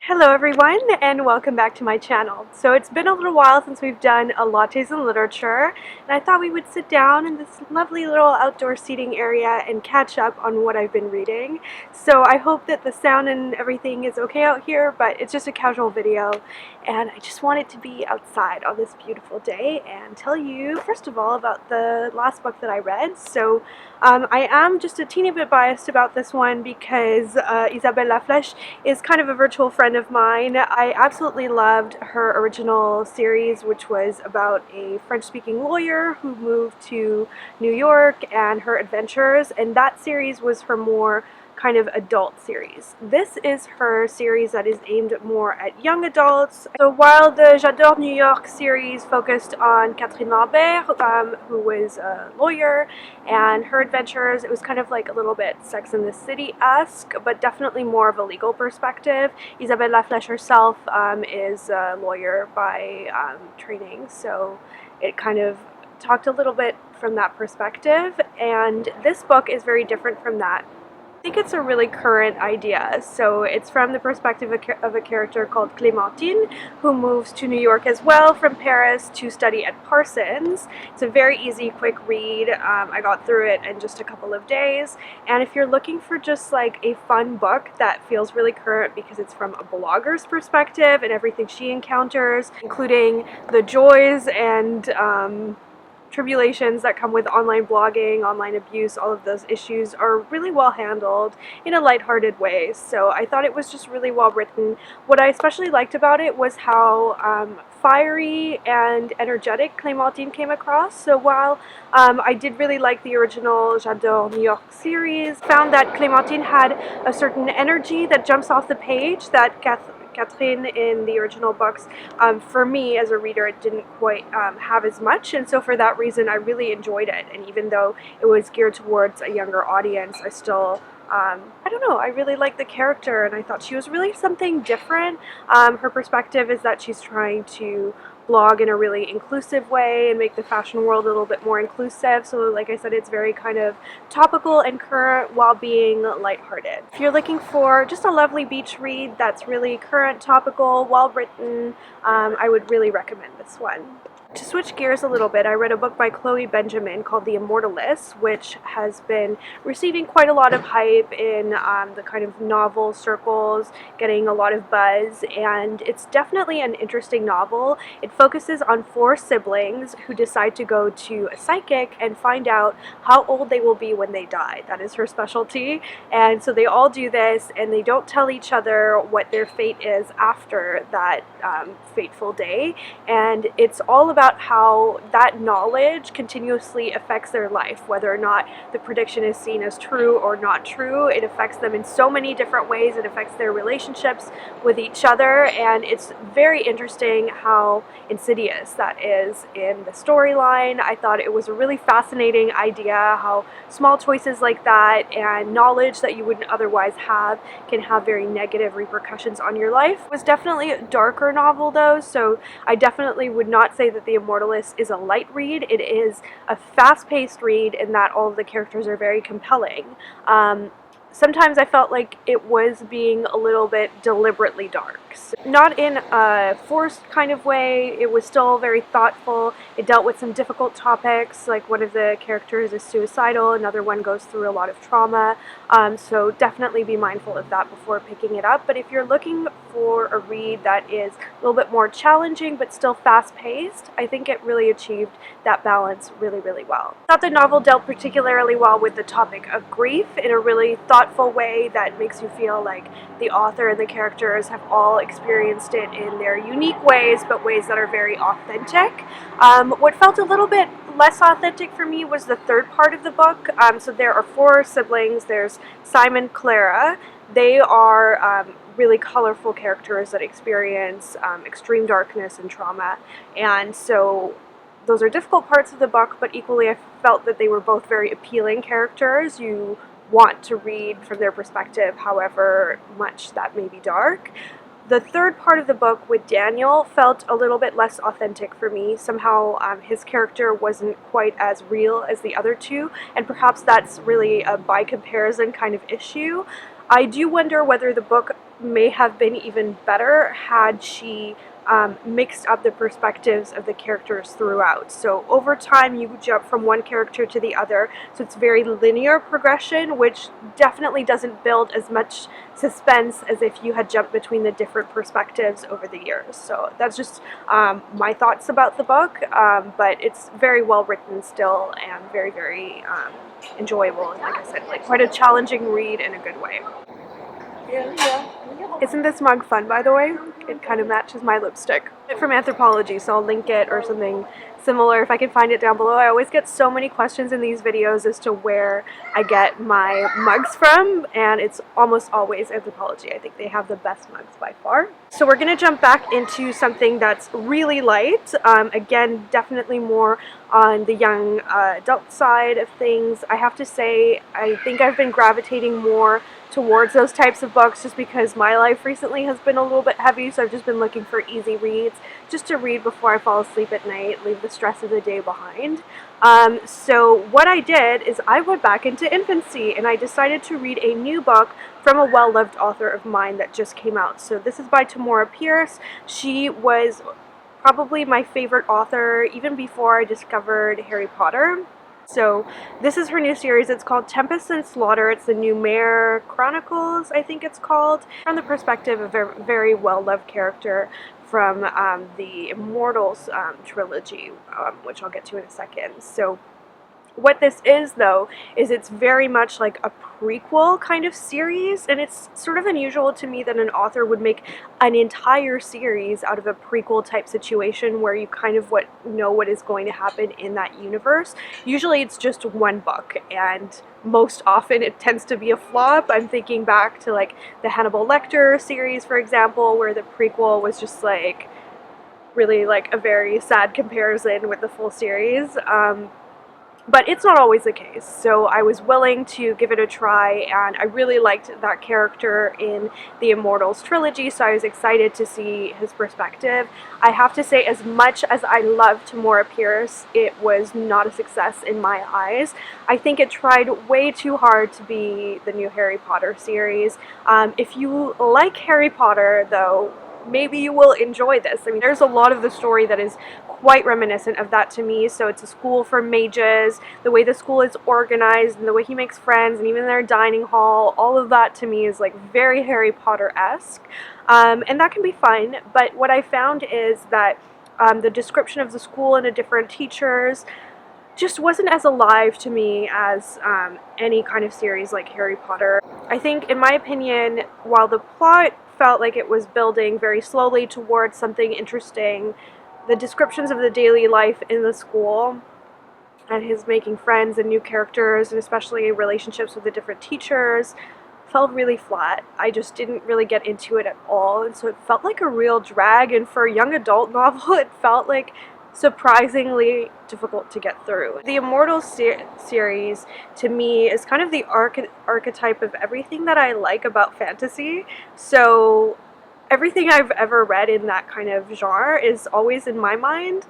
Hello everyone and welcome back to my channel. So it's been a little while since we've done a lattes in literature, and I thought we would sit down in this lovely little outdoor seating area and catch up on what I've been reading. So I hope that the sound and everything is okay out here, but it's just a casual video and I just want it to be outside on this beautiful day and tell you first of all about the last book that I read. So I am just a teeny bit biased about this one because Isabelle Laflèche is kind of a virtual friend of mine. I absolutely loved her original series, which was about a French-speaking lawyer who moved to New York and her adventures, and that series was her more kind of adult series. This is her series that is aimed more at young adults. So while the J'adore New York series focused on Catherine Lambert, who was a lawyer, and her adventures, it was kind of like a little bit Sex and the City-esque, but definitely more of a legal perspective. Isabelle Laflèche herself is a lawyer by training, so it kind of talked a little bit from that perspective, and this book is very different from that. I think it's a really current idea. So it's from the perspective of a character called Clémentine, who moves to New York as well from Paris to study at Parsons. It's a very easy, quick read. I got through it in just a couple of days. And if you're looking for just like a fun book that feels really current because it's from a blogger's perspective and everything she encounters, including the joys and tribulations that come with online blogging, online abuse, all of those issues are really well handled in a lighthearted way. So I thought it was just really well written. What I especially liked about it was how fiery and energetic Clémentine came across. So while I did really like the original J'adore New York series, found that Clémentine had a certain energy that jumps off the page that Catherine in the original books, for me as a reader, it didn't quite have as much, and so for that reason I really enjoyed it. And even though it was geared towards a younger audience, I still I don't know, I really liked the character and I thought she was really something different. Her perspective is that she's trying to blog in a really inclusive way and make the fashion world a little bit more inclusive. So like I said, it's very kind of topical and current while being lighthearted. If you're looking for just a lovely beach read that's really current, topical, well written, I would really recommend this one. To switch gears a little bit, I read a book by Chloe Benjamin called The Immortalist, which has been receiving quite a lot of hype in the kind of novel circles, getting a lot of buzz, and it's definitely an interesting novel. It focuses on 4 siblings who decide to go to a psychic and find out how old they will be when they die. That is her specialty, and so they all do this, and they don't tell each other what their fate is after that fateful day, and it's all about how that knowledge continuously affects their life, whether or not the prediction is seen as true or not true. It affects them in so many different ways. It affects their relationships with each other, and it's very interesting how insidious that is in the storyline. I thought it was a really fascinating idea how small choices like that and knowledge that you wouldn't otherwise have can have very negative repercussions on your life. It was definitely a darker novel though, so I definitely would not say that The Immortalist is a light read. It is a fast-paced read in that all of the characters are very compelling. Sometimes I felt like it was being a little bit deliberately dark. So not in a forced kind of way, it was still very thoughtful. It dealt with some difficult topics, like one of the characters is suicidal, another one goes through a lot of trauma, so definitely be mindful of that before picking it up. But if you're looking for a read that is a little bit more challenging but still fast-paced, I think it really achieved that balance really, really well. I thought the novel dealt particularly well with the topic of grief in a really thoughtful way that makes you feel like the author and the characters have all experienced it in their unique ways, but ways that are very authentic. What felt a little bit less authentic for me was the third part of the book. So there are 4 siblings. There's Simon, Clara. They are really colorful characters that experience extreme darkness and trauma, and so those are difficult parts of the book, but equally I felt that they were both very appealing characters. You want to read from their perspective, however much that may be dark. The third part of the book with Daniel felt a little bit less authentic for me. Somehow his character wasn't quite as real as the other 2, and perhaps that's really a by comparison kind of issue. I do wonder whether the book may have been even better had she mixed up the perspectives of the characters throughout. So over time you jump from one character to the other, so it's very linear progression, which definitely doesn't build as much suspense as if you had jumped between the different perspectives over the years. So that's just my thoughts about the book, but it's very well written still and very, very enjoyable, and like I said, like quite a challenging read in a good way. Isn't this mug fun, by the way? It kind of matches my lipstick. It's from Anthropology, so I'll link it or something similar if I can find it down below. I always get so many questions in these videos as to where I get my mugs from, and it's almost always Anthropology. I think they have the best mugs by far. So we're going to jump back into something that's really light. Again, definitely more on the young adult side of things. I have to say, I think I've been gravitating more towards those types of books just because my life recently has been a little bit heavy, so I've just been looking for easy reads just to read before I fall asleep at night, leave the stress of the day behind. So what I did is I went back into infancy and I decided to read a new book from a well-loved author of mine that just came out. So this is by Tamora Pierce. She was probably my favorite author even before I discovered Harry Potter. So this is her new series. It's called Tempest and Slaughter. It's the Cashmere Chronicles, I think it's called, from the perspective of a very well-loved character from the Immortals trilogy, which I'll get to in a second. So what this is, though, is it's very much like a prequel kind of series, and it's sort of unusual to me that an author would make an entire series out of a prequel type situation where you kind of know what is going to happen in that universe. Usually it's just one book, and most often it tends to be a flop. I'm thinking back to like the Hannibal Lecter series, for example, where the prequel was just like really like a very sad comparison with the full series. But it's not always the case, so I was willing to give it a try, and I really liked that character in the Immortals trilogy, so I was excited to see his perspective. I have to say, as much as I love Tamora Pierce, it was not a success in my eyes. I think it tried way too hard to be the new Harry Potter series. If you like Harry Potter, though, maybe you will enjoy this. I mean, there's a lot of the story that is quite reminiscent of that to me. So it's a school for mages, the way the school is organized and the way he makes friends and even their dining hall, all of that to me is like very Harry Potter-esque. And that can be fun, but what I found is that the description of the school and the different teachers just wasn't as alive to me as any kind of series like Harry Potter. I think, in my opinion, while the plot felt like it was building very slowly towards something interesting, the descriptions of the daily life in the school and his making friends and new characters, and especially relationships with the different teachers, felt really flat. I just didn't really get into it at all, and so it felt like a real drag, and for a young adult novel it felt like surprisingly difficult to get through. The Immortals series, to me, is kind of the archetype of everything that I like about fantasy. So everything I've ever read in that kind of genre is always in my mind,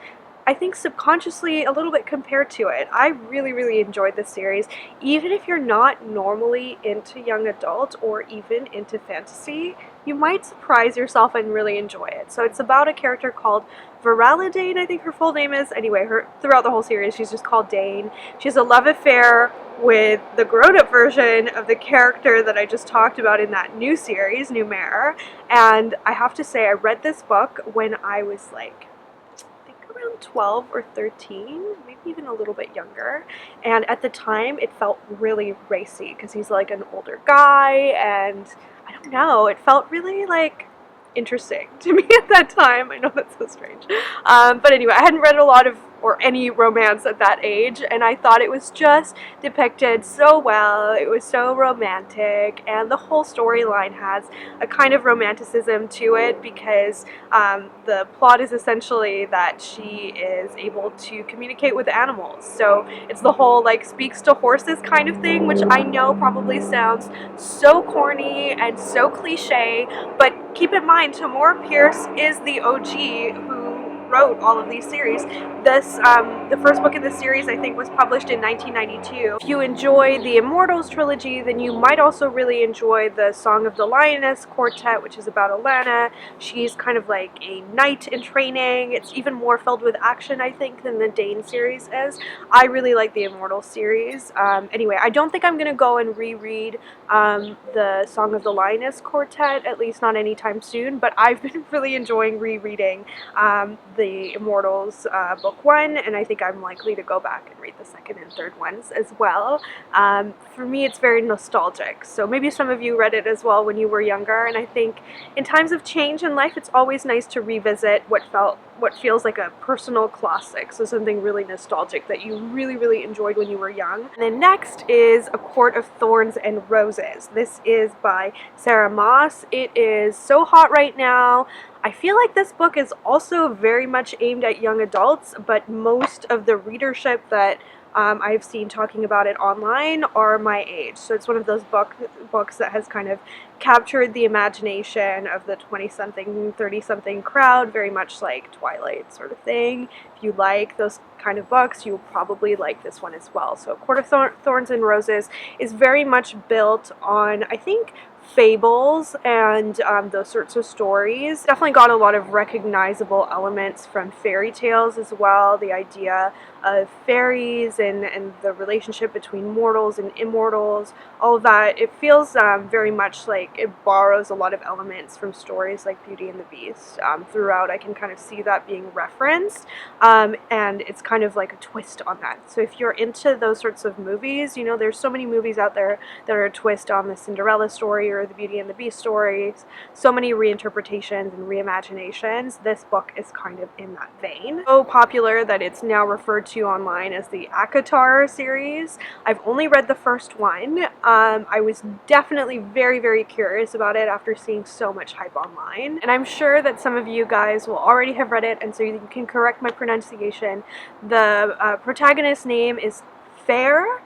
I think subconsciously, a little bit compared to it. I really, really enjoyed this series. Even if you're not normally into young adult or even into fantasy, you might surprise yourself and really enjoy it. So it's about a character called Viralidane, I think her full name is. Anyway, throughout the whole series, she's just called Dane. She has a love affair with the grown-up version of the character that I just talked about in that new series, Cashmere. And I have to say, I read this book when I was like, around 12 or 13, maybe even a little bit younger, and at the time it felt really racy because he's like an older guy, and I don't know, it felt really like interesting to me at that time. I know that's so strange, but anyway, I hadn't read a lot of or any romance at that age, and I thought it was just depicted so well. It was so romantic, and the whole storyline has a kind of romanticism to it because the plot is essentially that she is able to communicate with animals. So it's the whole like speaks to horses kind of thing, which I know probably sounds so corny and so cliche, but keep in mind, Tamora Pierce is the OG who wrote all of these series. This, the first book in the series, I think, was published in 1992. If you enjoy the Immortals trilogy, then you might also really enjoy the Song of the Lioness Quartet, which is about Alana. She's kind of like a knight in training. It's even more filled with action, I think, than the Dane series is. I really like the Immortals series. Anyway, I don't think I'm going to go and reread the Song of the Lioness Quartet, at least not anytime soon, but I've been really enjoying rereading the Immortals book 1, and I think I'm likely to go back and read the second and third ones as well. For me, it's very nostalgic, so maybe some of you read it as well when you were younger, and I think in times of change in life, it's always nice to revisit what feels like a personal classic, so something really nostalgic that you really enjoyed when you were young. And then next is A Court of Thorns and Roses. This is by Sarah Moss. It is so hot right now. I feel like this book is also very much aimed at young adults, but most of the readership that I've seen talking about it online are my age. So it's one of those books that has kind of captured the imagination of the 20-something, 30-something crowd, very much like Twilight sort of thing. If you like those kind of books, you'll probably like this one as well. So A Court of Thorns and Roses is very much built on, I think, fables and those sorts of stories. Definitely got a lot of recognizable elements from fairy tales as well. The idea of fairies and the relationship between mortals and immortals, all of that. It feels very much like it borrows a lot of elements from stories like Beauty and the Beast. Throughout, I can kind of see that being referenced, and it's kind of like a twist on that. So if you're into those sorts of movies, you know, there's so many movies out there that are a twist on the Cinderella story or the Beauty and the Beast stories, so many reinterpretations and reimaginations. This book is kind of in that vein. So popular that it's now referred to online as the ACOTAR series. I've only read the first one. I was definitely very curious about it after seeing so much hype online, and I'm sure that some of you guys will already have read it, and so you can correct my pronunciation. The protagonist's name is Feyre.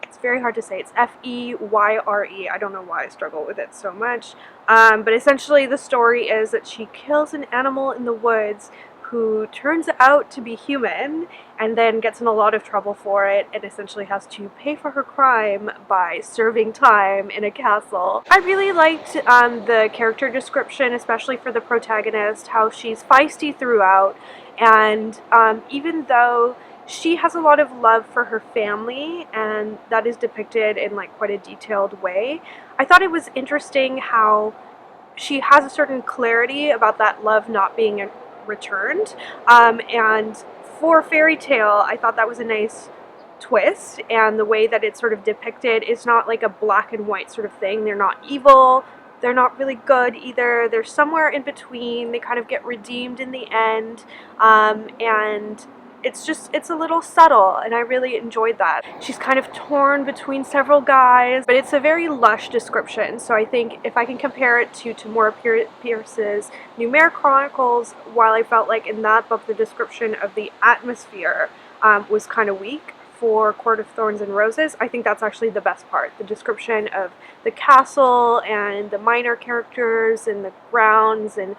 It's very hard to say. It's Feyre. I don't know why I struggle with it so much. But essentially the story is that she kills an animal in the woods who turns out to be human and then gets in a lot of trouble for it and essentially has to pay for her crime by serving time in a castle. I really liked the character description, especially for the protagonist, how she's feisty throughout, and even though she has a lot of love for her family, and that is depicted in like quite a detailed way, I thought it was interesting how she has a certain clarity about that love not being returned, and for fairy tale, I thought that was a nice twist, and the way that it's sort of depicted is not like a black and white sort of thing. They're not evil, they're not really good either, they're somewhere in between. They kind of get redeemed in the end, and it's a little subtle, and I really enjoyed that. She's kind of torn between several guys, but it's a very lush description. So I think if I can compare it to Tamora Pierce's Numenera Chronicles, while I felt like in that book the description of the atmosphere was kind of weak, for Court of Thorns and Roses, I think that's actually the best part. The description of the castle and the minor characters and the grounds and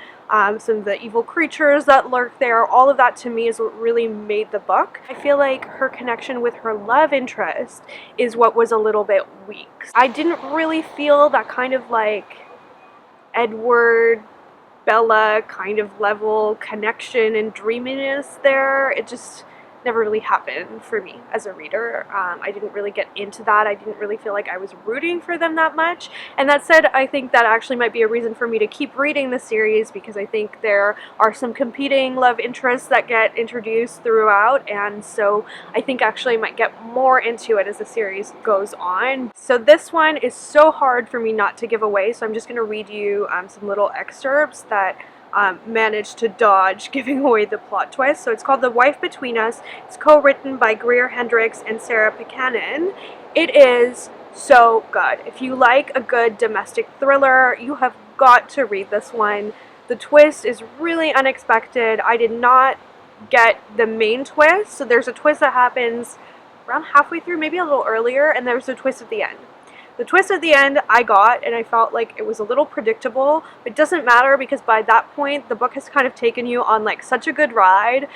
some of the evil creatures that lurk there, all of that to me is what really made the book. I feel like her connection with her love interest is what was a little bit weak. I didn't really feel that kind of like Edward Bella kind of level connection and dreaminess there. It just never really happened for me as a reader. I didn't really get into that. I didn't really feel like I was rooting for them that much. And that said, I think that actually might be a reason for me to keep reading the series, because I think there are some competing love interests that get introduced throughout, and so I think actually I might get more into it as the series goes on. So this one is so hard for me not to give away, so I'm just going to read you some little excerpts that managed to dodge giving away the plot twist. So it's called The Wife Between Us. It's co-written by Greer Hendricks and Sarah Pekanen. It is so good. If you like a good domestic thriller, you have got to read this one. The twist is really unexpected. I did not get the main twist. So there's a twist that happens around halfway through, maybe a little earlier, and there's a twist at the end. The twist at the end I got, and I felt like it was a little predictable. It doesn't matter because by that point the book has kind of taken you on like such a good ride.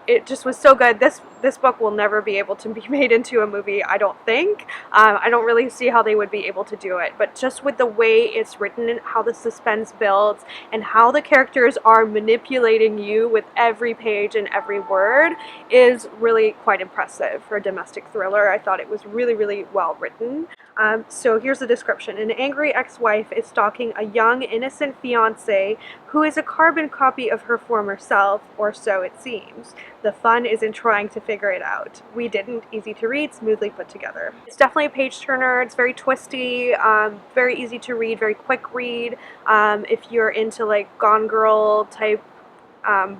It just was so good. This book will never be able to be made into a movie, I don't think. I don't really see how they would be able to do it, but just with the way it's written and how the suspense builds and how the characters are manipulating you with every page and every word is really quite impressive for a domestic thriller. I thought it was really, really well written. So here's the description. An angry ex-wife is stalking a young, innocent fiancé who is a carbon copy of her former self, or so it seems. The fun is in trying to figure it out. We didn't. Easy to read, smoothly put together. It's definitely a page turner. It's very twisty, very easy to read, very quick read. If you're into like Gone Girl type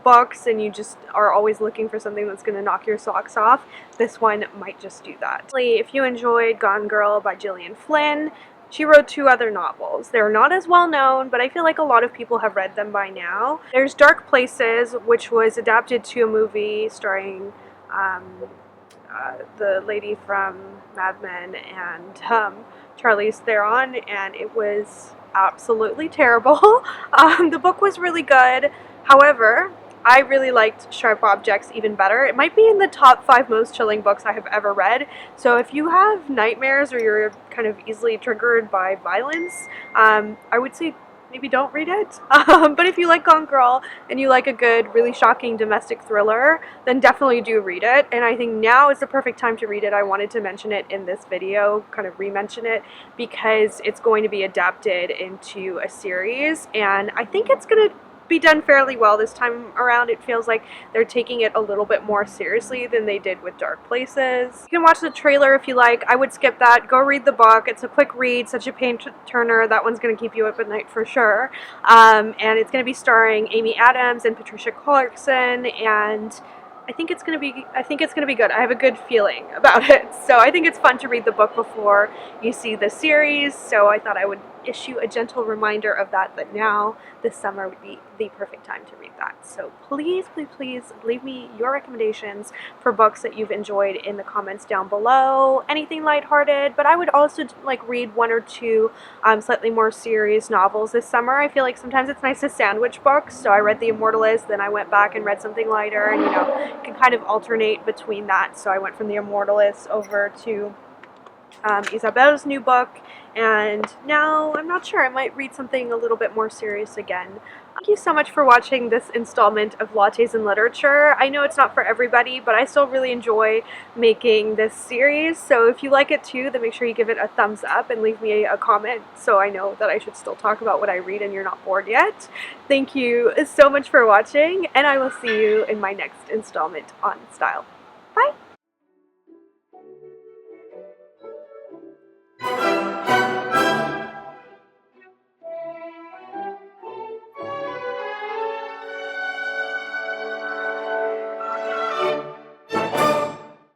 books and you just are always looking for something that's going to knock your socks off, this one might just do that. If you enjoyed Gone Girl by Gillian Flynn, she wrote 2 other novels. They're not as well known, but I feel like a lot of people have read them by now. There's Dark Places, which was adapted to a movie starring the lady from Mad Men and Charlize Theron, and it was absolutely terrible. The book was really good. However, I really liked Sharp Objects even better. It might be in the top 5 most chilling books I have ever read. So if you have nightmares or you're kind of easily triggered by violence, I would say maybe don't read it. But if you like Gone Girl and you like a good, really shocking domestic thriller, then definitely do read it. And I think now is the perfect time to read it. I wanted to mention it in this video, kind of re-mention it, because it's going to be adapted into a series, and I think it's going to be done fairly well this time around. It feels like they're taking it a little bit more seriously than they did with Dark Places. You can watch the trailer if you like. I would skip that. Go read the book. It's a quick read, such a page turner. That one's going to keep you up at night for sure. And it's going to be starring Amy Adams and Patricia Clarkson, and I think it's going to be good. I have a good feeling about it. So I think it's fun to read the book before you see the series. So I thought I would issue a gentle reminder of that now this summer would be the perfect time to read that. So please, please, please leave me your recommendations for books that you've enjoyed in the comments down below. Anything lighthearted, but I would also like read 1 or 2 slightly more serious novels this summer. I feel like sometimes it's nice to sandwich books. So I read The Immortalist, then I went back and read something lighter, and you know, can kind of alternate between that. So I went from The Immortalist over to Isabel's new book, and now I'm not sure, I might read something a little bit more serious again. Thank you so much for watching this installment of Lattes in Literature. I know it's not for everybody, but I still really enjoy making this series, so if you like it too, then make sure you give it a thumbs up and leave me a comment so I know that I should still talk about what I read and you're not bored yet. Thank you so much for watching, and I will see you in my next installment on style.